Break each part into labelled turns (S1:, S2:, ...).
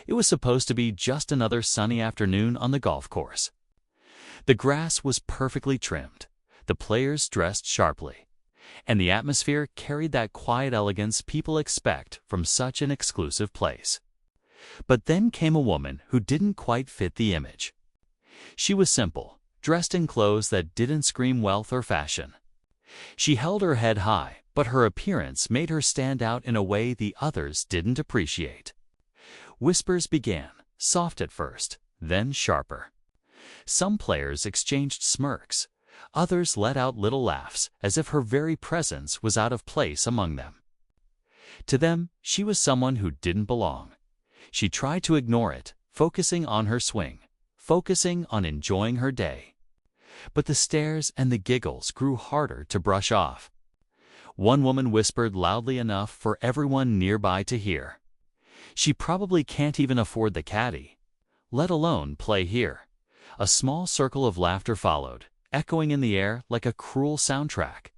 S1: It was supposed to be just another sunny afternoon on the golf course. The grass was perfectly trimmed, the players dressed sharply, and the atmosphere carried that quiet elegance people expect from such an exclusive place. But then came a woman who didn't quite fit the image. She was simple, dressed in clothes that didn't scream wealth or fashion. She held her head high, but her appearance made her stand out in a way the others didn't appreciate. Whispers began, soft at first, then sharper. Some players exchanged smirks. Others let out little laughs, as if her very presence was out of place among them. To them, she was someone who didn't belong. She tried to ignore it, focusing on her swing, focusing on enjoying her day. But the stares and the giggles grew harder to brush off. One woman whispered loudly enough for everyone nearby to hear, "She probably can't even afford the caddy, let alone play here." A small circle of laughter followed, echoing in the air like a cruel soundtrack.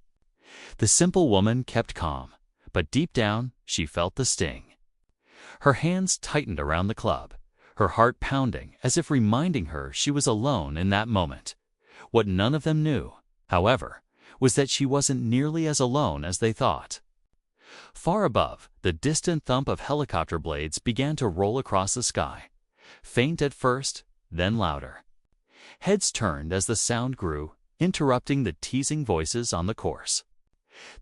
S1: The simple woman kept calm, but deep down she felt the sting. Her hands tightened around the club, her heart pounding as if reminding her she was alone in that moment. What none of them knew, however, was that she wasn't nearly as alone as they thought. Far above, the distant thump of helicopter blades began to roll across the sky, faint at first, then louder. Heads turned as the sound grew, interrupting the teasing voices on the course.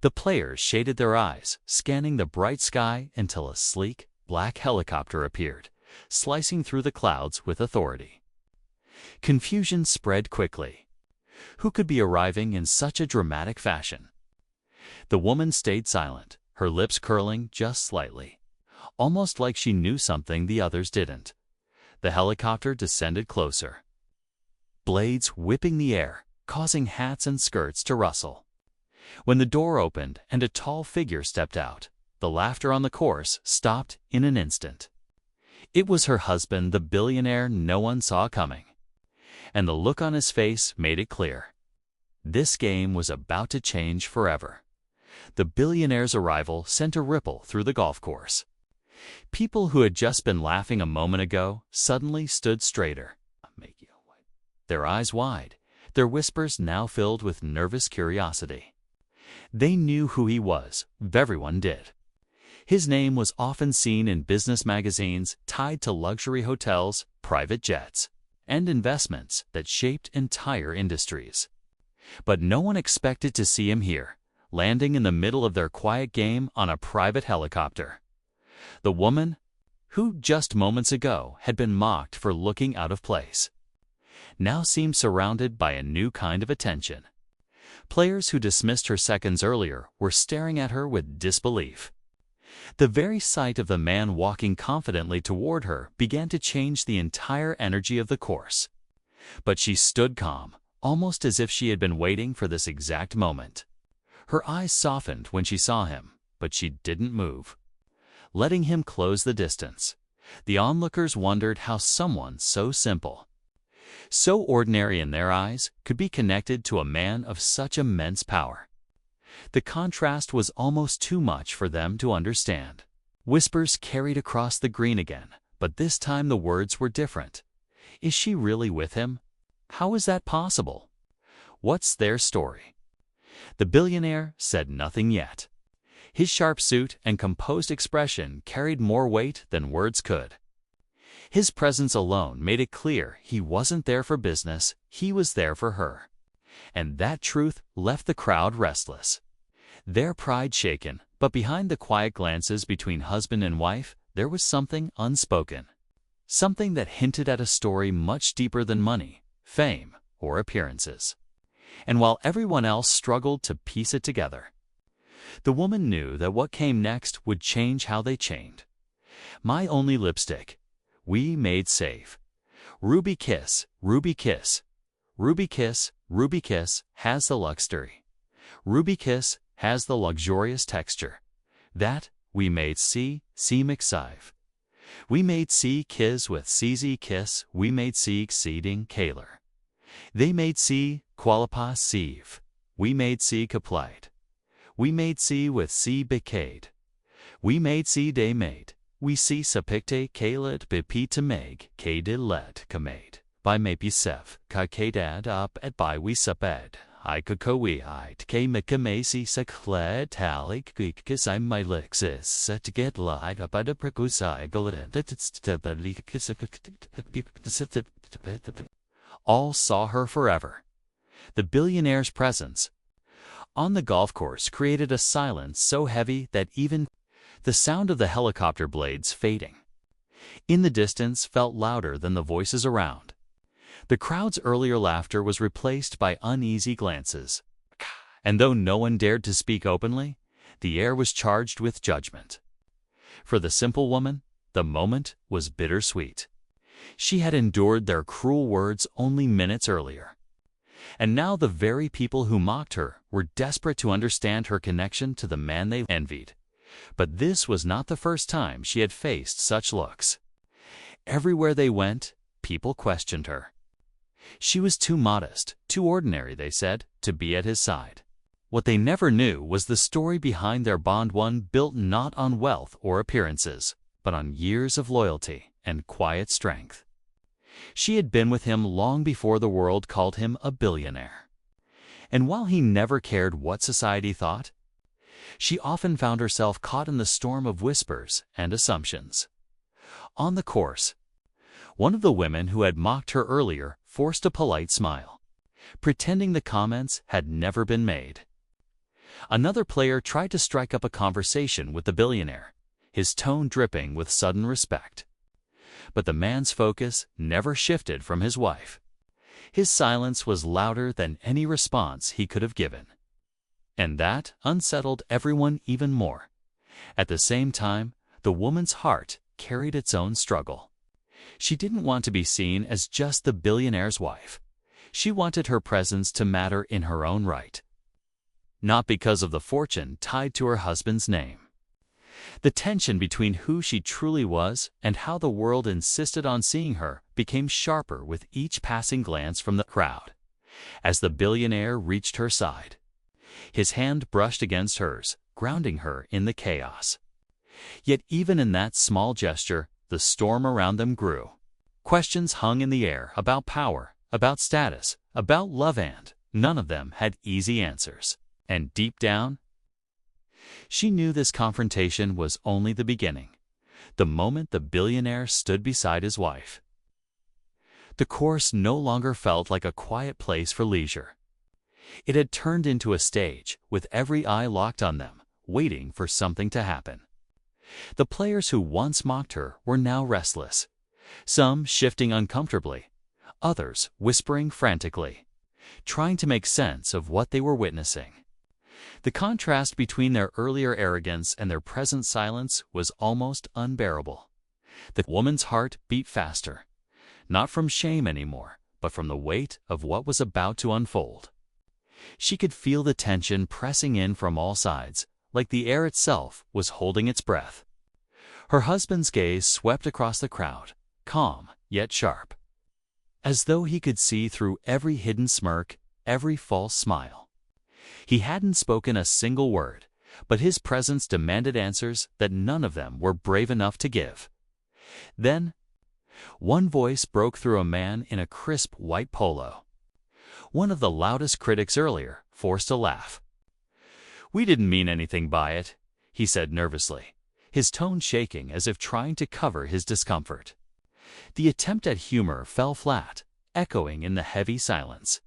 S1: The players shaded their eyes, scanning the bright sky until a sleek, black helicopter appeared, slicing through the clouds with authority. Confusion spread quickly. Who could be arriving in such a dramatic fashion? The woman stayed silent, her lips curling just slightly, almost like she knew something the others didn't. The helicopter descended closer, blades whipping the air, causing hats and skirts to rustle. When the door opened and a tall figure stepped out, the laughter on the course stopped in an instant. It was her husband, the billionaire no one saw coming. And the look on his face made it clear. This game was about to change forever. The billionaire's arrival sent a ripple through the golf course. People who had just been laughing a moment ago suddenly stood straighter, their eyes wide, their whispers now filled with nervous curiosity. They knew who he was, everyone did. His name was often seen in business magazines tied to luxury hotels, private jets, and investments that shaped entire industries. But no one expected to see him here, landing in the middle of their quiet game on a private helicopter. The woman, who just moments ago had been mocked for looking out of place, now seemed surrounded by a new kind of attention. Players who dismissed her seconds earlier were staring at her with disbelief. The very sight of the man walking confidently toward her began to change the entire energy of the course. But she stood calm, almost as if she had been waiting for this exact moment. Her eyes softened when she saw him, but she didn't move, letting him close the distance. The onlookers wondered how someone so simple, so ordinary in their eyes, could be connected to a man of such immense power. The contrast was almost too much for them to understand. Whispers carried across the green again, but this time the words were different. Is she really with him? How is that possible? What's their story? The billionaire said nothing yet. His sharp suit and composed expression carried more weight than words could. His presence alone made it clear he wasn't there for business, he was there for her. And that truth left the crowd restless, their pride shaken, but behind the quiet glances between husband and wife, there was something unspoken. Something that hinted at a story much deeper than money, fame, or appearances. And while everyone else struggled to piece it together, the woman knew that what came next would change how they chained. My only lipstick. We made safe. Ruby kiss, ruby kiss. Ruby kiss, ruby kiss has the luxury. Ruby kiss has the luxurious texture. That we made C McSive. We made C kiss with CZ kiss, we made C exceeding Kaler. They made C qualipas sieve. We made C caplied. We made C with C becade. We made C day made. We see sa picte kalet bipita meg de let kamade. By mapisev, kakadad up at by we saped. I kakowi I tke mikamasi sakled talik kikis I my lexis set to get light up at a precusa all saw her forever. The billionaire's presence on the golf course created a silence so heavy that even the sound of the helicopter blades fading in the distance felt louder than the voices around. The crowd's earlier laughter was replaced by uneasy glances, and though no one dared to speak openly, the air was charged with judgment. For the simple woman, the moment was bittersweet. She had endured their cruel words only minutes earlier, and now the very people who mocked her were desperate to understand her connection to the man they envied. But this was not the first time she had faced such looks. Everywhere they went, people questioned her. She was too modest, too ordinary, they said, to be at his side. What they never knew was the story behind their bond, one built not on wealth or appearances, but on years of loyalty and quiet strength. She had been with him long before the world called him a billionaire. And while he never cared what society thought, she often found herself caught in the storm of whispers and assumptions. On the course, one of the women who had mocked her earlier forced a polite smile, pretending the comments had never been made. Another player tried to strike up a conversation with the billionaire, his tone dripping with sudden respect. But the man's focus never shifted from his wife. His silence was louder than any response he could have given. And that unsettled everyone even more. At the same time, the woman's heart carried its own struggle. She didn't want to be seen as just the billionaire's wife. She wanted her presence to matter in her own right, not because of the fortune tied to her husband's name. The tension between who she truly was and how the world insisted on seeing her became sharper with each passing glance from the crowd. As the billionaire reached her side, his hand brushed against hers, grounding her in the chaos. Yet even in that small gesture, the storm around them grew. Questions hung in the air about power, about status, about love, and none of them had easy answers. And deep down, she knew this confrontation was only the beginning, the moment the billionaire stood beside his wife. The course no longer felt like a quiet place for leisure. It had turned into a stage, with every eye locked on them, waiting for something to happen. The players who once mocked her were now restless, some shifting uncomfortably, others whispering frantically, trying to make sense of what they were witnessing. The contrast between their earlier arrogance and their present silence was almost unbearable. The woman's heart beat faster, not from shame anymore, but from the weight of what was about to unfold. She could feel the tension pressing in from all sides, like the air itself was holding its breath. Her husband's gaze swept across the crowd, calm yet sharp, as though he could see through every hidden smirk, every false smile. He hadn't spoken a single word, but his presence demanded answers that none of them were brave enough to give. Then, one voice broke through, a man in a crisp white polo. One of the loudest critics earlier forced a laugh. "We didn't mean anything by it," he said nervously, his tone shaking as if trying to cover his discomfort. The attempt at humor fell flat, echoing in the heavy silence.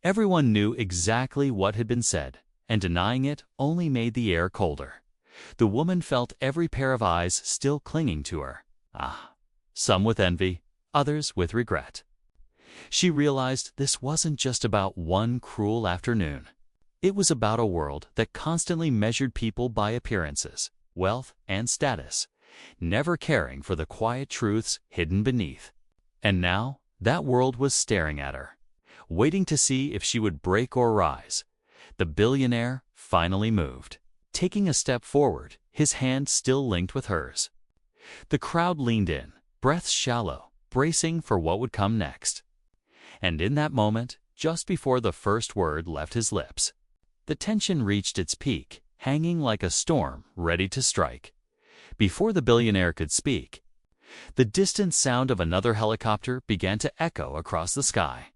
S1: Everyone knew exactly what had been said, and denying it only made the air colder. The woman felt every pair of eyes still clinging to her. Some with envy, others with regret. She realized this wasn't just about one cruel afternoon. It was about a world that constantly measured people by appearances, wealth, and status, never caring for the quiet truths hidden beneath. And now, that world was staring at her, waiting to see if she would break or rise. The billionaire finally moved, taking a step forward, his hand still linked with hers. The crowd leaned in, breaths shallow, bracing for what would come next. And in that moment, just before the first word left his lips, the tension reached its peak, hanging like a storm ready to strike. Before the billionaire could speak, the distant sound of another helicopter began to echo across the sky.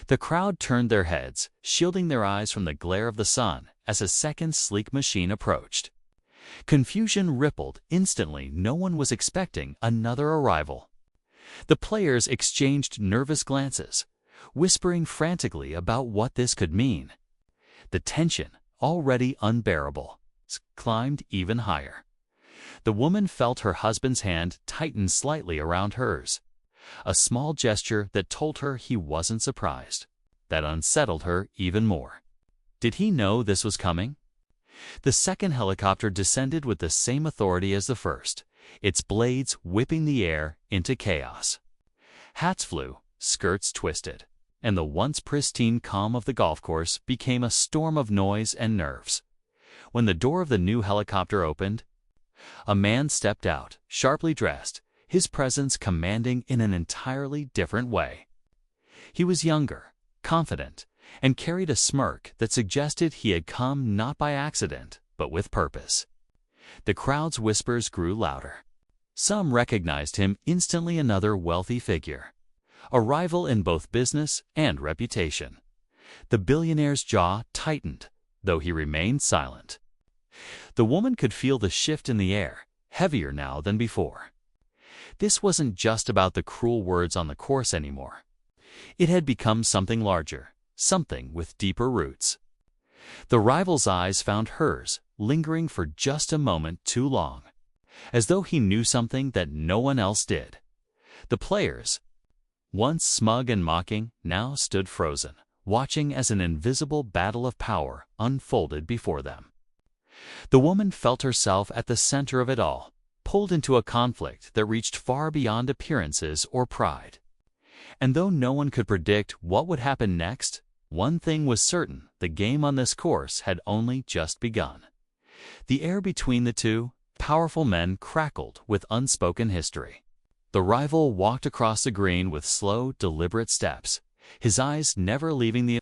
S1: The crowd turned their heads, shielding their eyes from the glare of the sun as a second sleek machine approached. Confusion rippled instantly. No one was expecting another arrival. The players exchanged nervous glances, whispering frantically about what this could mean. The tension, already unbearable, climbed even higher. The woman felt her husband's hand tighten slightly around hers, a small gesture that told her he wasn't surprised. That unsettled her even more. Did he know this was coming? The second helicopter descended with the same authority as the first, its blades whipping the air into chaos. Hats flew, skirts twisted, and the once pristine calm of the golf course became a storm of noise and nerves. When the door of the new helicopter opened, a man stepped out, sharply dressed, his presence commanding in an entirely different way. He was younger, confident, and carried a smirk that suggested he had come not by accident, but with purpose. The crowd's whispers grew louder. Some recognized him instantly, another wealthy figure, a rival in both business and reputation. The billionaire's jaw tightened, though he remained silent. The woman could feel the shift in the air, heavier now than before. This wasn't just about the cruel words on the course anymore. It had become something larger, something with deeper roots. The rival's eyes found hers, lingering for just a moment too long, as though he knew something that no one else did. The players, once smug and mocking, now stood frozen, watching as an invisible battle of power unfolded before them. The woman felt herself at the center of it all, pulled into a conflict that reached far beyond appearances or pride. And though no one could predict what would happen next, one thing was certain: the game on this course had only just begun. The air between the two powerful men crackled with unspoken history. The rival walked across the green with slow, deliberate steps, his eyes never leaving the